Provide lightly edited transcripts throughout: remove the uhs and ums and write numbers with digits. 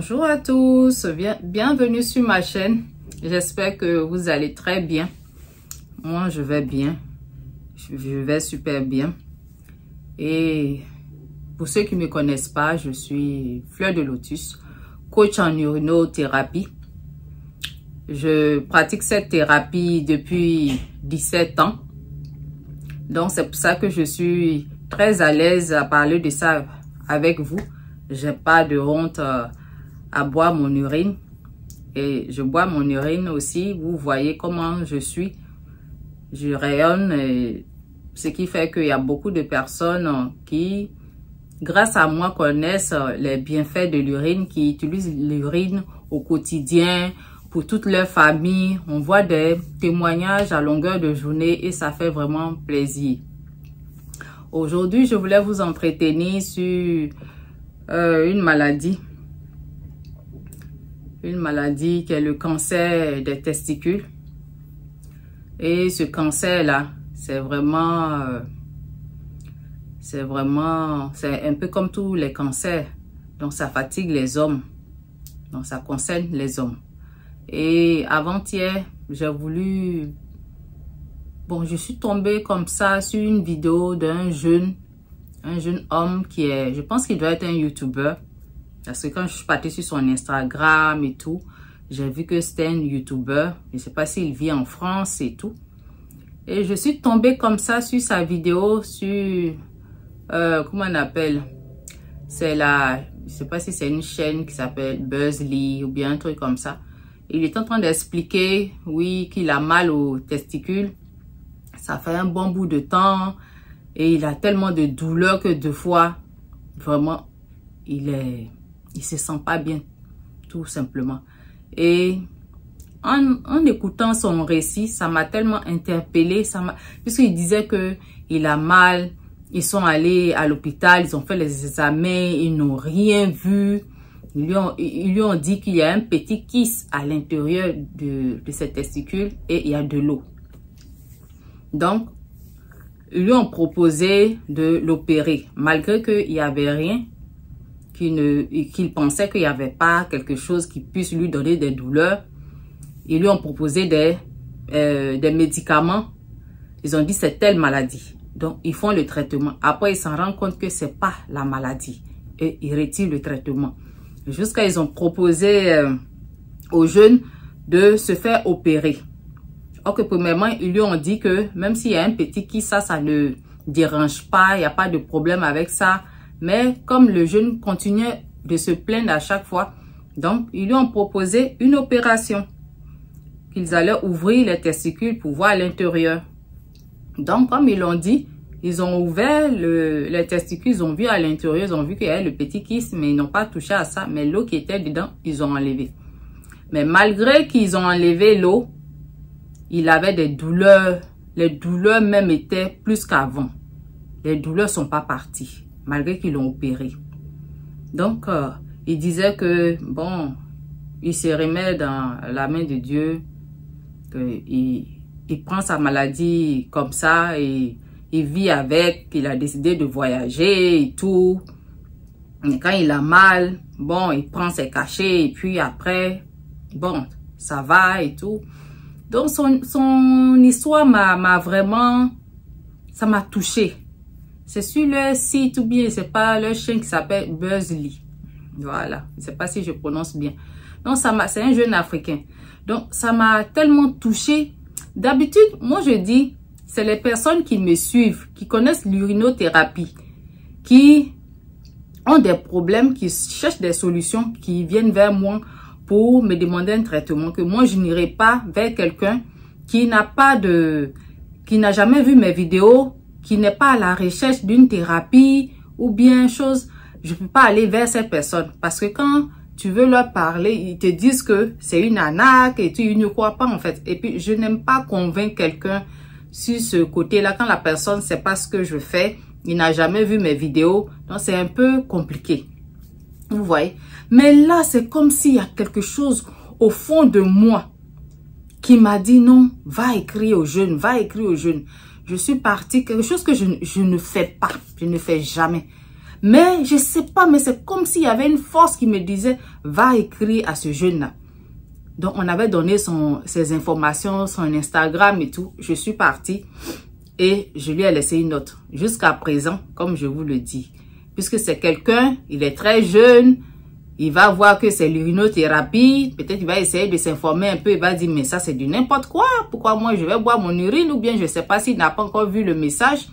Bonjour à tous, bienvenue sur ma chaîne. J'espère que vous allez très bien. Moi, je vais bien. Je vais super bien. Et pour ceux qui ne me connaissent pas, je suis Fleur de Lotus, coach en urinothérapie. Je pratique cette thérapie depuis 17 ans. Donc, c'est pour ça que je suis très à l'aise à parler de ça avec vous. J'ai pas de honte à boire mon urine. Et je bois mon urine aussi. Vous voyez comment je suis. Je rayonne. Ce qui fait qu'il y a beaucoup de personnes qui, grâce à moi, connaissent les bienfaits de l'urine, qui utilisent l'urine au quotidien pour toute leur famille. On voit des témoignages à longueur de journée et ça fait vraiment plaisir. Aujourd'hui, je voulais vous entretenir sur une maladie qui est le cancer des testicules. Et ce cancer-là, c'est un peu comme tous les cancers. Donc, ça fatigue les hommes. Donc, ça concerne les hommes. Et avant-hier, j'ai voulu... Bon, je suis tombée comme ça sur une vidéo d'un jeune homme qui est... Je pense qu'il doit être un YouTuber. Parce que quand je suis partie sur son Instagram et tout, j'ai vu que c'était un YouTuber. Je ne sais pas s'il vit en France et tout. Et je suis tombée comme ça sur sa vidéo sur... comment on appelle? C'est la... Je ne sais pas si c'est une chaîne qui s'appelle Buzzly ou bien un truc comme ça. Il est en train d'expliquer, oui, qu'il a mal aux testicules. Ça fait un bon bout de temps. Et il a tellement de douleurs que deux fois, vraiment, il se sent pas bien, tout simplement. Et en écoutant son récit, ça m'a tellement interpellée, puisqu'il disait que il a mal, ils sont allés à l'hôpital, ils ont fait les examens, ils n'ont rien vu. Ils lui ont dit qu'il y a un petit kyste à l'intérieur de ses testicules et il y a de l'eau. Donc, ils lui ont proposé de l'opérer, malgré qu'il n'y avait rien, qu'il pensait qu'il n'y avait pas quelque chose qui puisse lui donner des douleurs. Ils lui ont proposé des médicaments. Ils ont dit c'est telle maladie. Donc, ils font le traitement. Après, ils s'en rendent compte que c'est pas la maladie. Et ils retirent le traitement. Jusqu'à ils ont proposé aux jeunes de se faire opérer. Or que premièrement, ils lui ont dit que même s'il y a un petit qui ça ne dérange pas, il n'y a pas de problème avec ça. Mais comme le jeune continuait de se plaindre à chaque fois, donc ils lui ont proposé une opération. Qu'ils allaient ouvrir les testicules pour voir à l'intérieur. Donc comme ils l'ont dit, ils ont ouvert les testicules, ils ont vu à l'intérieur, ils ont vu qu'il y avait le petit kyste, mais ils n'ont pas touché à ça. Mais l'eau qui était dedans, ils ont enlevé. Mais malgré qu'ils ont enlevé l'eau, il avait des douleurs. Les douleurs même étaient plus qu'avant. Les douleurs ne sont pas parties, malgré qu'ils l'ont opéré. Donc, il disait que, bon, il se remet dans la main de Dieu, qu'il prend sa maladie comme ça et il vit avec, il a décidé de voyager et tout. Et quand il a mal, bon, il prend ses cachets et puis après, bon, ça va et tout. Donc, son histoire m'a vraiment, ça m'a touchée. C'est sur leur site ou bien c'est pas leur chaîne qui s'appelle Buzzly. Voilà, je ne sais pas si je prononce bien. Donc, c'est un jeune Africain. Donc, ça m'a tellement touchée. D'habitude, moi je dis, c'est les personnes qui me suivent, qui connaissent l'urinothérapie, qui ont des problèmes, qui cherchent des solutions, qui viennent vers moi pour me demander un traitement, que moi je n'irai pas vers quelqu'un qui n'a jamais vu mes vidéos, qui n'est pas à la recherche d'une thérapie ou bien chose. Je ne peux pas aller vers ces personnes parce que quand tu veux leur parler, ils te disent que c'est une arnaque et ils ne croient pas en fait. Et puis je n'aime pas convaincre quelqu'un sur ce côté-là quand la personne ne sait pas ce que je fais, il n'a jamais vu mes vidéos, donc c'est un peu compliqué. Vous voyez? Mais là, c'est comme s'il y a quelque chose au fond de moi qui m'a dit non, va écrire aux jeunes, va écrire aux jeunes. Je suis partie, quelque chose que je ne fais pas, je ne fais jamais. Mais je sais pas, mais c'est comme s'il y avait une force qui me disait, va écrire à ce jeune-là. Donc, on avait donné ses informations, son Instagram et tout. Je suis partie et je lui ai laissé une note. Jusqu'à présent, comme je vous le dis, puisque c'est quelqu'un, il est très jeune, il va voir que c'est l'urinothérapie, peut-être il va essayer de s'informer un peu, il va dire, mais ça c'est du n'importe quoi, pourquoi moi je vais boire mon urine, ou bien je ne sais pas s'il n'a pas encore vu le message.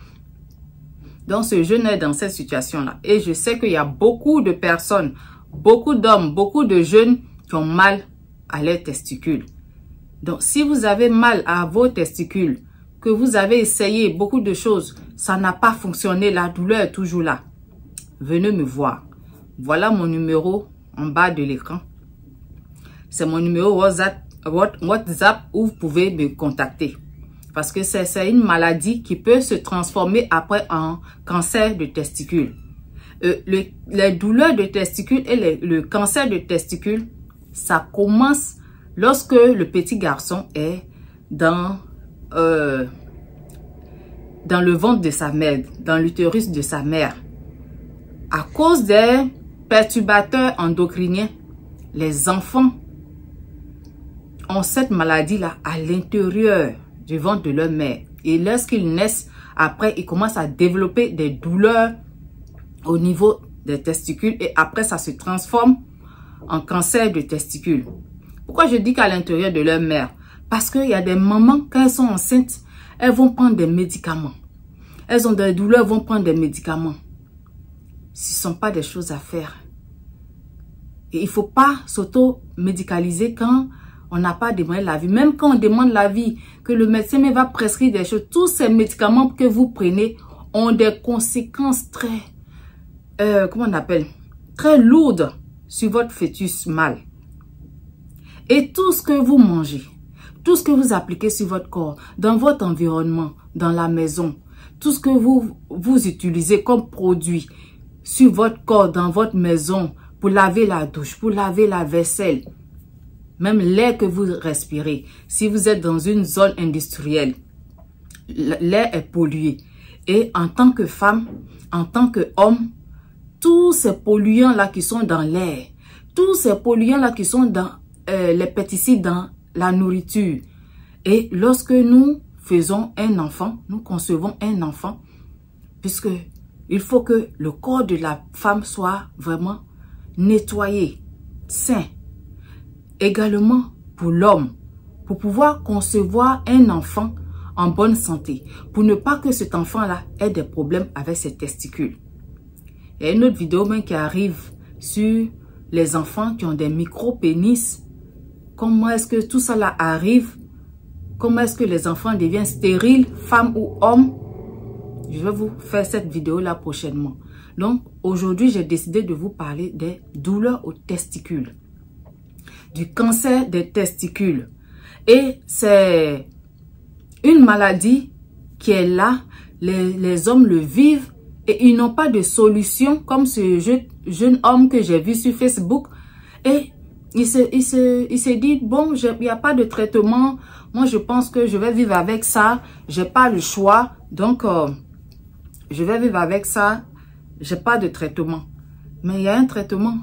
Donc ce jeune est dans cette situation-là. Et je sais qu'il y a beaucoup de personnes, beaucoup d'hommes, beaucoup de jeunes qui ont mal à leurs testicules. Donc si vous avez mal à vos testicules, que vous avez essayé beaucoup de choses, ça n'a pas fonctionné, la douleur est toujours là, venez me voir. Voilà mon numéro en bas de l'écran. C'est mon numéro WhatsApp où vous pouvez me contacter. Parce que c'est une maladie qui peut se transformer après en cancer de testicules. Les douleurs de testicules et le cancer de testicules, ça commence lorsque le petit garçon est dans le ventre de sa mère, dans l'utérus de sa mère. À cause des perturbateurs endocriniens, les enfants ont cette maladie-là à l'intérieur du ventre de leur mère. Et lorsqu'ils naissent, après, ils commencent à développer des douleurs au niveau des testicules. Et après, ça se transforme en cancer de testicules. Pourquoi je dis qu'à l'intérieur de leur mère? Parce qu'il y a des mamans, quand elles sont enceintes, elles vont prendre des médicaments. Elles ont des douleurs, elles vont prendre des médicaments. Ce ne sont pas des choses à faire. Et il ne faut pas s'auto-médicaliser quand on n'a pas demandé la vie. Même quand on demande la vie, que le médecin va prescrire des choses, tous ces médicaments que vous prenez ont des conséquences très, comment on appelle, très lourdes sur votre fœtus mâle. Et tout ce que vous mangez, tout ce que vous appliquez sur votre corps, dans votre environnement, dans la maison, tout ce que vous utilisez comme produit sur votre corps, dans votre maison, pour laver la douche, pour laver la vaisselle, même l'air que vous respirez. Si vous êtes dans une zone industrielle, l'air est pollué. Et en tant que femme, en tant qu'homme, tous ces polluants-là qui sont dans l'air, tous ces polluants-là qui sont dans les pesticides, dans la nourriture. Et lorsque nous faisons un enfant, nous concevons un enfant, puisque il faut que le corps de la femme soit vraiment nettoyé, sain. Également pour l'homme, pour pouvoir concevoir un enfant en bonne santé, pour ne pas que cet enfant-là ait des problèmes avec ses testicules. Il y a une autre vidéo même qui arrive sur les enfants qui ont des micro-pénis. Comment est-ce que tout ça là arrive? Comment est-ce que les enfants deviennent stériles, femmes ou hommes? Je vais vous faire cette vidéo-là prochainement. Donc, aujourd'hui, j'ai décidé de vous parler des douleurs aux testicules, du cancer des testicules. Et c'est une maladie qui est là, les hommes le vivent et ils n'ont pas de solution, comme ce jeune homme que j'ai vu sur Facebook. Et il s'est dit, bon, il n'y a pas de traitement, moi je pense que je vais vivre avec ça, j'ai pas le choix, donc je vais vivre avec ça, j'ai pas de traitement. Mais il y a un traitement.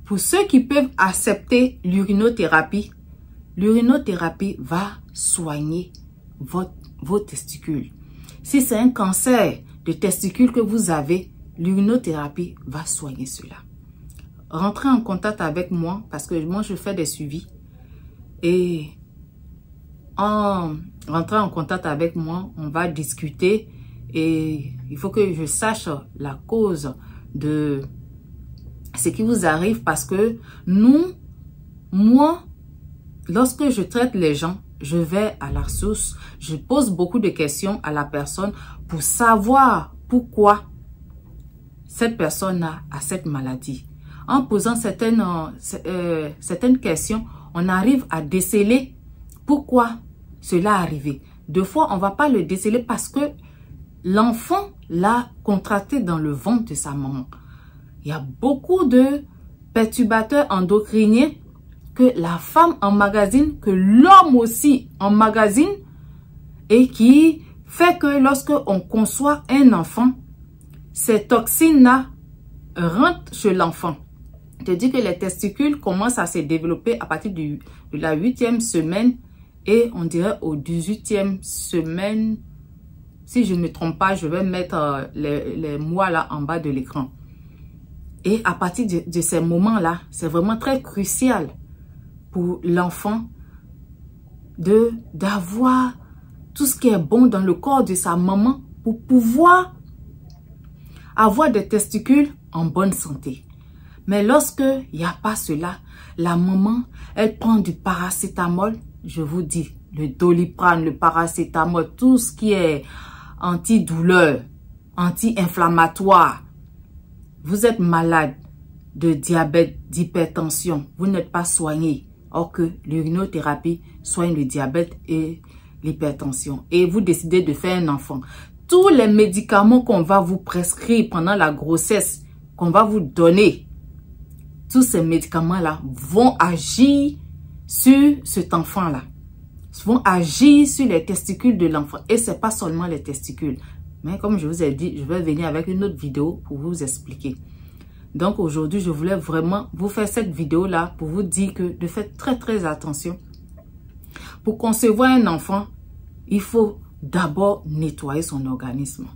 Pour ceux qui peuvent accepter l'urinothérapie, l'urinothérapie va soigner vos testicules. Si c'est un cancer de testicules que vous avez, l'urinothérapie va soigner cela. Rentrez en contact avec moi parce que moi je fais des suivis. Et en rentrant en contact avec moi, on va discuter et il faut que je sache la cause de ce qui vous arrive parce que moi, lorsque je traite les gens, je vais à la source, je pose beaucoup de questions à la personne pour savoir pourquoi cette personne a cette maladie. En posant certaines questions, on arrive à déceler pourquoi cela est arrivé. Deux fois, on ne va pas le déceler parce que l'enfant l'a contracté dans le ventre de sa maman. Il y a beaucoup de perturbateurs endocriniens que la femme emmagasine, que l'homme aussi emmagasine et qui fait que lorsque on conçoit un enfant, ces toxines-là rentre chez l'enfant, te dit que les testicules commencent à se développer à partir de la 8e semaine et on dirait au 18e semaine. Si je ne me trompe pas, je vais mettre les mois là en bas de l'écran. Et à partir de ces moments-là, c'est vraiment très crucial pour l'enfant d'avoir tout ce qui est bon dans le corps de sa maman pour pouvoir avoir des testicules en bonne santé. Mais lorsque il n'y a pas cela, la maman, elle prend du paracétamol, je vous dis, le Doliprane, le paracétamol, tout ce qui est antidouleur, anti-inflammatoire. Vous êtes malade de diabète, d'hypertension, vous n'êtes pas soigné. Or que l'urinothérapie soigne le diabète et l'hypertension. Et vous décidez de faire un enfant. Tous les médicaments qu'on va vous prescrire pendant la grossesse, qu'on va vous donner, tous ces médicaments-là vont agir sur cet enfant-là. Vont agir sur les testicules de l'enfant. Et ce n'est pas seulement les testicules. Mais comme je vous ai dit, je vais venir avec une autre vidéo pour vous expliquer. Donc aujourd'hui, je voulais vraiment vous faire cette vidéo-là pour vous dire que de faire très attention. Pour concevoir un enfant, il faut d'abord nettoyer son organisme.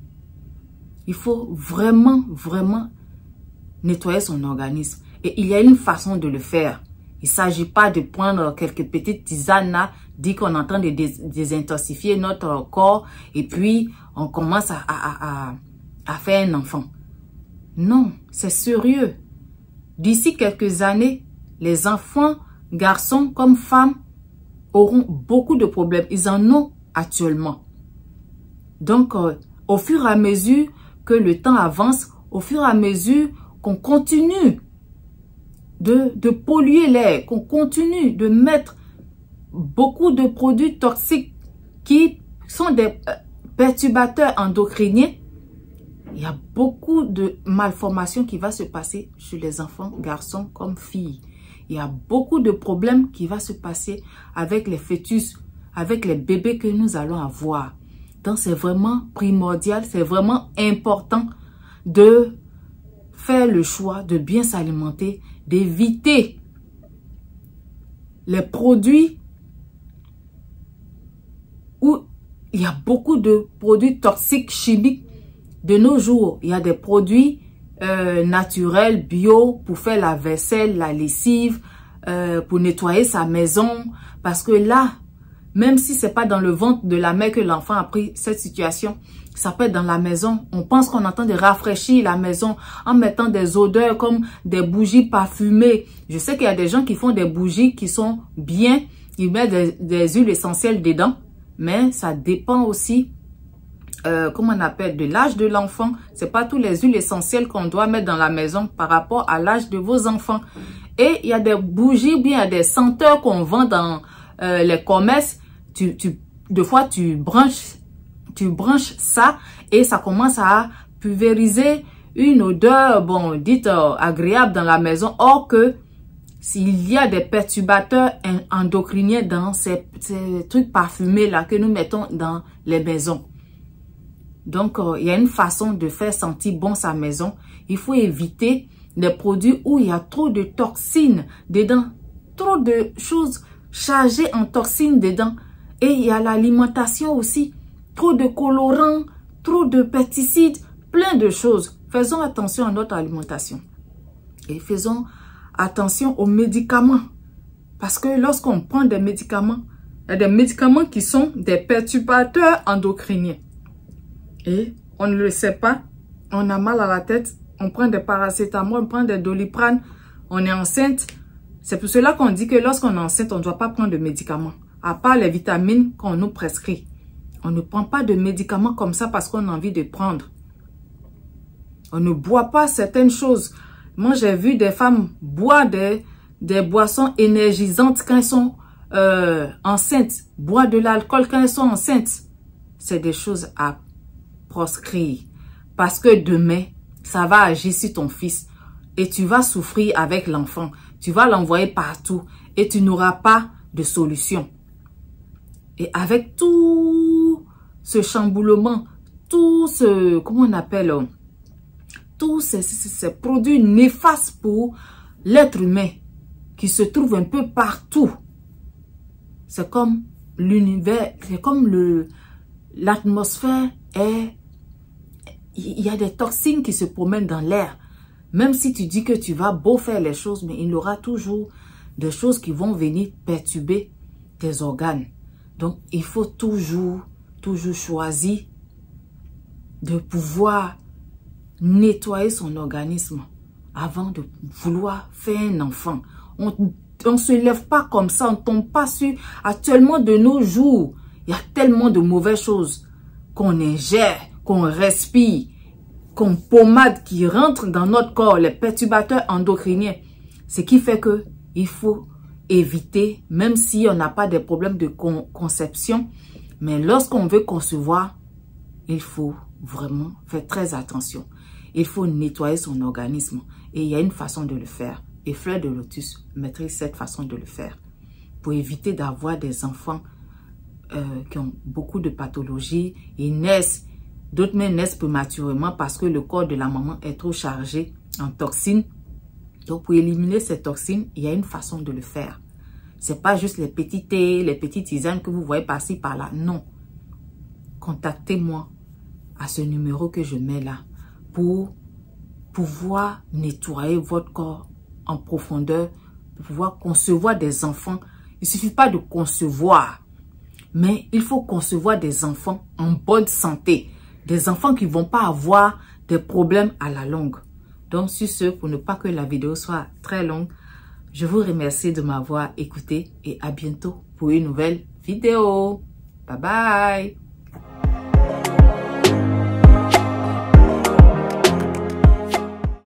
Il faut vraiment nettoyer son organisme. Et il y a une façon de le faire. Il ne s'agit pas de prendre quelques petites tisanes là, dit qu'on est en train de désintoxifier notre corps et puis on commence à faire un enfant. Non, c'est sérieux. D'ici quelques années, les enfants, garçons comme femmes, auront beaucoup de problèmes. Ils en ont actuellement. Donc, au fur et à mesure que le temps avance, au fur et à mesure qu'on continue de polluer l'air, qu'on continue de mettre beaucoup de produits toxiques qui sont des perturbateurs endocriniens, il y a beaucoup de malformations qui vont se passer chez les enfants, garçons comme filles. Il y a beaucoup de problèmes qui vont se passer avec les fœtus, avec les bébés que nous allons avoir. Donc c'est vraiment primordial, c'est vraiment important de faire le choix de bien s'alimenter, d'éviter les produits où il y a beaucoup de produits toxiques, chimiques. De nos jours, il y a des produits naturels, bio, pour faire la vaisselle, la lessive, pour nettoyer sa maison. Parce que là, même si c'est pas dans le ventre de la mère que l'enfant a pris cette situation, ça peut être dans la maison. On pense qu'on est en train de rafraîchir la maison en mettant des odeurs comme des bougies parfumées. Je sais qu'il y a des gens qui font des bougies qui sont bien, ils mettent des huiles essentielles dedans, mais ça dépend aussi, comment on appelle, de l'âge de l'enfant. C'est pas tous les huiles essentielles qu'on doit mettre dans la maison par rapport à l'âge de vos enfants. Et il y a des bougies, bien il y a des senteurs qu'on vend dans les commerces. Deux fois tu branches ça et ça commence à pulvériser une odeur, bon, dite agréable dans la maison. Or que s'il y a des perturbateurs endocriniens dans ces trucs parfumés là que nous mettons dans les maisons. Donc, il y a une façon de faire sentir bon sa maison. Il faut éviter les produits où il y a trop de toxines dedans, trop de choses chargées en toxines dedans. Et il y a l'alimentation aussi. Trop de colorants, trop de pesticides, plein de choses. Faisons attention à notre alimentation. Et faisons attention aux médicaments. Parce que lorsqu'on prend des médicaments, il y a des médicaments qui sont des perturbateurs endocriniens. Et on ne le sait pas. On a mal à la tête. On prend des paracétamol, on prend des Doliprane. On est enceinte. C'est pour cela qu'on dit que lorsqu'on est enceinte, on ne doit pas prendre de médicaments. À part les vitamines qu'on nous prescrit. On ne prend pas de médicaments comme ça parce qu'on a envie de prendre. On ne boit pas certaines choses. Moi, j'ai vu des femmes boire des boissons énergisantes quand elles sont enceintes. Boire de l'alcool quand elles sont enceintes. C'est des choses à proscrire. Parce que demain, ça va agir sur ton fils. Et tu vas souffrir avec l'enfant. Tu vas l'envoyer partout. Et tu n'auras pas de solution. Et avec tout ce chamboulement, tout ce, comment on appelle, tous ces produits néfastes pour l'être humain qui se trouve un peu partout. C'est comme l'univers, c'est comme l'atmosphère est... Il y a des toxines qui se promènent dans l'air. Même si tu dis que tu vas beau faire les choses, mais il y aura toujours des choses qui vont venir perturber tes organes. Donc, il faut toujours choisir de pouvoir nettoyer son organisme avant de vouloir faire un enfant. On ne se lève pas comme ça, on ne tombe pas sur... Actuellement, de nos jours, il y a tellement de mauvaises choses qu'on ingère, qu'on respire, qu'on pommade, qui rentrent dans notre corps, les perturbateurs endocriniens. Ce qui fait que il faut éviter, même si on n'a pas de problèmes de conception, mais lorsqu'on veut concevoir, il faut vraiment faire très attention. Il faut nettoyer son organisme et il y a une façon de le faire. Et Fleur de Lotus maîtrise cette façon de le faire pour éviter d'avoir des enfants qui ont beaucoup de pathologies. Ils naissent, d'autres même naissent prématurément parce que le corps de la maman est trop chargé en toxines. Donc pour éliminer ces toxines, il y a une façon de le faire. C'est pas juste les petits thés, les petites tisanes que vous voyez par-ci par-là. Non. Contactez-moi à ce numéro que je mets là pour pouvoir nettoyer votre corps en profondeur, pour pouvoir concevoir des enfants. Il ne suffit pas de concevoir, mais il faut concevoir des enfants en bonne santé. Des enfants qui ne vont pas avoir des problèmes à la longue. Donc, sur ce, pour ne pas que la vidéo soit très longue, je vous remercie de m'avoir écouté et à bientôt pour une nouvelle vidéo. Bye bye!